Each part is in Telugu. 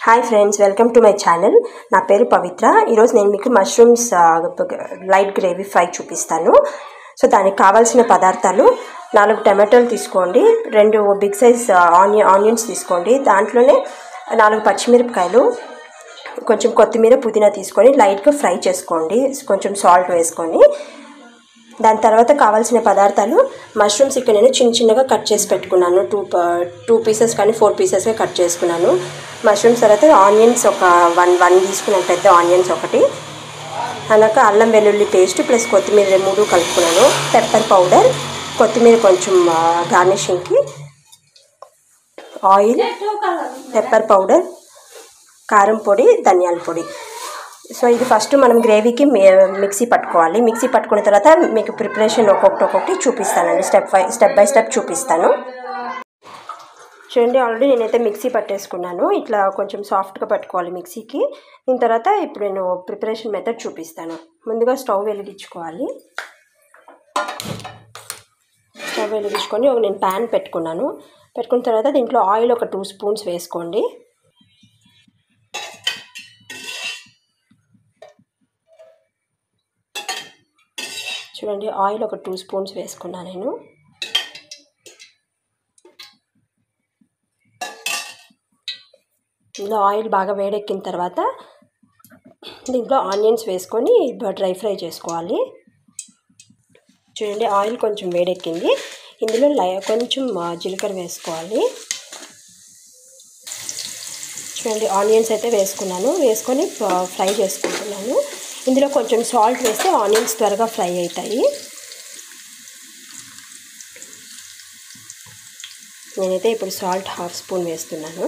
Hi friends, welcome to my channel. నా పేరు పవిత్ర. ఈరోజు నేను మీకు మష్రూమ్స్ లైట్ గ్రేవీ ఫ్రై చూపిస్తాను. సో దానికి కావాల్సిన పదార్థాలు: 4 టమాటోలు తీసుకోండి, 2 బిగ్ సైజ్ ఆనియన్స్ తీసుకోండి, దాంట్లోనే 4 పచ్చిమిరపకాయలు, కొంచెం కొత్తిమీర, పుదీనా తీసుకొని లైట్గా ఫ్రై చేసుకోండి, కొంచెం సాల్ట్ వేసుకొని. దాని తర్వాత కావాల్సిన పదార్థాలు: మష్రూమ్స్ ఇక్కడ నేను చిన్నగా కట్ చేసి పెట్టుకున్నాను. 2 పీసెస్ కానీ 4 పీసెస్గా కట్ చేసుకున్నాను. మష్రూమ్స్ తర్వాత ఆనియన్స్ ఒక 1 తీసుకున్నాను, పెద్ద ఆనియన్స్ ఒకటి. అలాక అల్లం వెల్లుల్లి పేస్ట్ ప్లస్ కొత్తిమీర 3 కలుపుకున్నాను. పెప్పర్ పౌడర్, కొత్తిమీర కొంచెం గార్నిషింగ్కి, ఆయిల్, పెప్పర్ పౌడర్, కారం పొడి, ధనియాల పొడి. సో ఇది ఫస్ట్ మనం గ్రేవీకి మిక్సీ పట్టుకోవాలి. మిక్సీ పట్టుకున్న తర్వాత మీకు ప్రిపరేషన్ ఒక్కొక్కటి చూపిస్తానండి, స్టెప్ బై స్టెప్ చూపిస్తాను. చూడండి, ఆల్రెడీ నేనైతే మిక్సీ పట్టేసుకున్నాను. ఇట్లా కొంచెం సాఫ్ట్గా పట్టుకోవాలి మిక్సీకి. దీని తర్వాత ఇప్పుడు నేను ప్రిపరేషన్ మెథడ్ చూపిస్తాను. ముందుగా స్టవ్ వెలిగించుకోవాలి. స్టవ్ వెలిగించుకొని నేను ప్యాన్ పెట్టుకున్నాను. పెట్టుకున్న తర్వాత దీంట్లో ఆయిల్ ఒక 2 స్పూన్స్ వేసుకోండి. చూడండి, ఆయిల్ ఒక 2 స్పూన్స్ వేసుకున్నాను నేను. ఇందులో ఆయిల్ బాగా వేడెక్కిన తర్వాత దీంట్లో ఆనియన్స్ వేసుకొని డ్రై ఫ్రై చేసుకోవాలి. చూడండి, ఆయిల్ కొంచెం వేడెక్కింది. ఇందులో కొంచెం జీలకర్ర వేసుకోవాలి. చూడండి, ఆనియన్స్ అయితే వేసుకున్నాను. వేసుకొని ఫ్రై చేసుకుంటున్నాను. ఇందులో కొంచెం సాల్ట్ వేస్తే ఆనియన్స్ త్వరగా ఫ్రై అవుతాయి. నేనైతే ఇప్పుడు సాల్ట్ 1/2 స్పూన్ వేస్తున్నాను.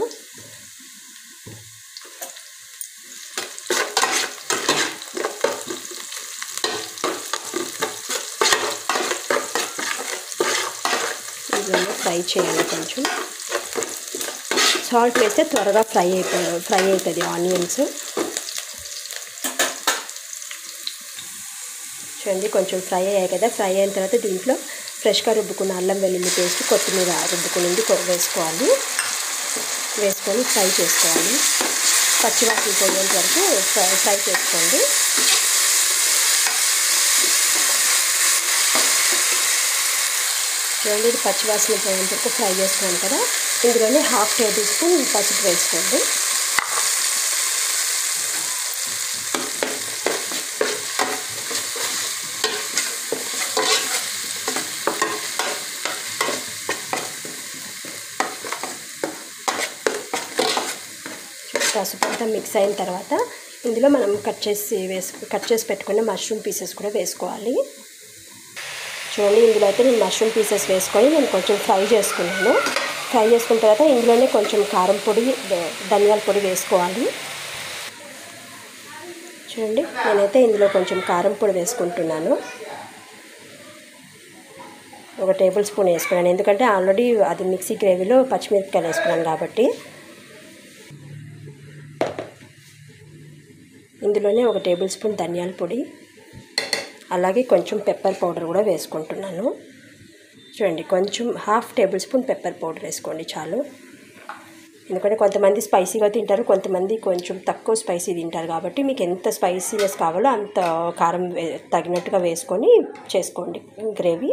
ఇందులో ఫ్రై చేయాలి. కొంచెం సాల్ట్ వేస్తే త్వరగా ఫ్రై అవుతుంది ఆనియన్స్. చూడండి, కొంచెం ఫ్రై అయ్యాయి కదా. ఫ్రై అయిన తర్వాత దీంట్లో ఫ్రెష్గా రుబ్బుకున్న అల్లం వెల్లుల్లి పేస్ట్, కొత్తిమీర రుబ్బుకునింది వేసుకోవాలి. వేసుకొని ఫ్రై చేసుకోవాలి. పచ్చివాసన పోయేంత వరకు ఫ్రై చేసుకోండి. చూడండి, ఇది పచ్చివాసన పోయేంత వరకు ఫ్రై చేసుకోండి కదా. ఇందులోనే 1/2 టేబుల్ స్పూన్ పసుపు వేసుకోండి. పసుపు అంతా మిక్స్ అయిన తర్వాత ఇందులో మనం కట్ చేసి పెట్టుకున్న మష్రూమ్ పీసెస్ కూడా వేసుకోవాలి. చూడండి, ఇందులో అయితే నేను మష్రూమ్ పీసెస్ వేసుకొని నేను కొంచెం ఫ్రై చేసుకున్నాను. ఫ్రై చేసుకున్న తర్వాత ఇందులోనే కొంచెం కారం పొడి, ధనియాల పొడి వేసుకోవాలి. చూడండి, నేనైతే ఇందులో కొంచెం కారం పొడి వేసుకుంటున్నాను. 1 టేబుల్ స్పూన్ వేసుకున్నాను, ఎందుకంటే ఆల్రెడీ అది మిక్సీ గ్రేవీలో పచ్చిమిరపకాయలు వేసుకున్నాను కాబట్టి. ఇందులోనే 1 టేబుల్ స్పూన్ ధనియాల పొడి, అలాగే కొంచెం పెప్పర్ పౌడర్ కూడా వేసుకుంటున్నాను. చూడండి, కొంచెం 1/2 టేబుల్ స్పూన్ పెప్పర్ పౌడర్ వేసుకోండి చాలు. ఎందుకంటే కొంతమంది స్పైసీగా తింటారు, కొంతమంది కొంచెం తక్కువ స్పైసీ తింటారు కాబట్టి మీకు ఎంత స్పైసీనెస్ కావాలో అంత కారం తగినట్టుగా వేసుకొని చేసుకోండి గ్రేవీ.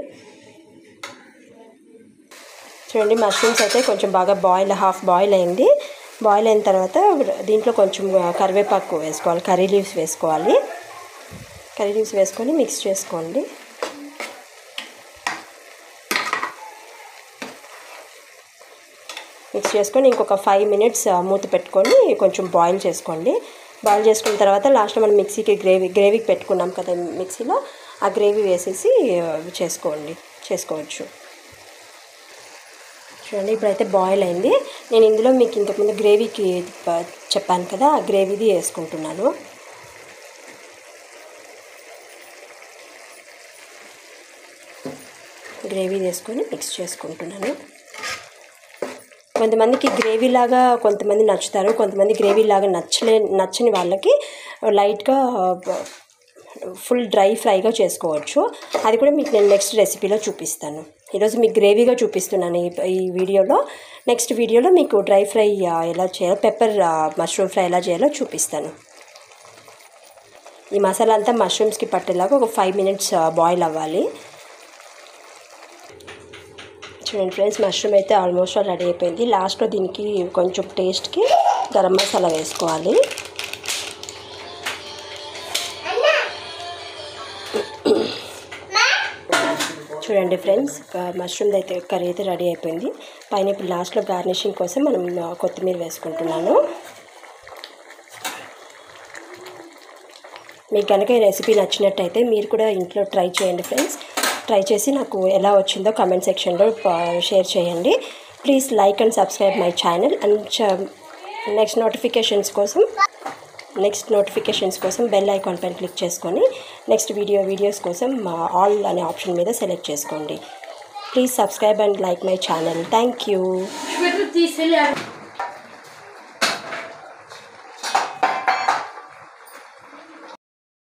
చూడండి, మష్రూమ్స్ అయితే కొంచెం బాగా హాఫ్ బాయిల్ అయింది. బాయిల్ అయిన తర్వాత దీంట్లో కొంచెం కరివేపాకు వేసుకోవాలి, కర్రీ లీవ్స్ వేసుకోవాలి. కర్రీ లీవ్స్ వేసుకొని మిక్స్ చేసుకోండి. మిక్స్ చేసుకొని ఇంకొక 5 మినిట్స్ మూత పెట్టుకొని కొంచెం బాయిల్ చేసుకోండి. బాయిల్ చేసుకున్న తర్వాత లాస్ట్లో మనం మిక్సీకి గ్రేవీకి పెట్టుకున్నాం కదా మిక్సీలో, ఆ గ్రేవీ వేసేసి చేసుకోవచ్చు. చూడండి, ఇప్పుడైతే బాయిల్ అయింది. నేను ఇందులో మీకు ఇంతకుముందు గ్రేవీకి చెప్పాను కదా, ఆ గ్రేవీది వేసుకుంటున్నాను. గ్రేవీ వేసుకొని మిక్స్ చేసుకుంటున్నాను. కొంతమందికి గ్రేవీలాగా కొంతమంది నచ్చుతారు, కొంతమంది గ్రేవీలాగా నచ్చని వాళ్ళకి లైట్గా ఫుల్ డ్రై ఫ్రైగా చేసుకోవచ్చు. అది కూడా మీకు నేను నెక్స్ట్ రెసిపీలో చూపిస్తాను. ఈరోజు మీకు గ్రేవీగా చూపిస్తున్నాను ఈ వీడియోలో. నెక్స్ట్ వీడియోలో మీకు డ్రై ఫ్రై ఎలా చేయాలో, పెప్పర్ మష్రూమ్ ఫ్రై ఎలా చేయాలో చూపిస్తాను. ఈ మసాలా అంతా మష్రూమ్స్కి పట్టేలాగా ఒక 5 మినిట్స్ బాయిల్ అవ్వాలి. చూడండి ఫ్రెండ్స్, మష్రూమ్ అయితే ఆల్మోస్ట్ రెడీ అయిపోయింది. లాస్ట్లో దీనికి కొంచెం టేస్ట్కి గరం మసాలా వేసుకోవాలి. చూడండి ఫ్రెండ్స్, మష్రూమ్ అయితే కర్రీ అయితే రెడీ అయిపోయింది. పైన ఇప్పుడు లాస్ట్లో గార్నిషింగ్ కోసం మనం కొత్తిమీర వేసుకుంటున్నాను. మీకు కనుక ఈ రెసిపీ నచ్చినట్టయితే మీరు కూడా ఇంట్లో ట్రై చేయండి ఫ్రెండ్స్. ట్రై చేసి నాకు ఎలా వచ్చిందో కామెంట్ సెక్షన్లో షేర్ చేయండి. Please like and subscribe my channel. And next notifications కోసం బెల్ ఐకాన్ పైన క్లిక్ చేసుకొని నెక్స్ట్ వీడియోస్ కోసం ఆల్ అనే ఆప్షన్ మీద సెలెక్ట్ చేసుకోండి. Please subscribe and like my channel. Thank you.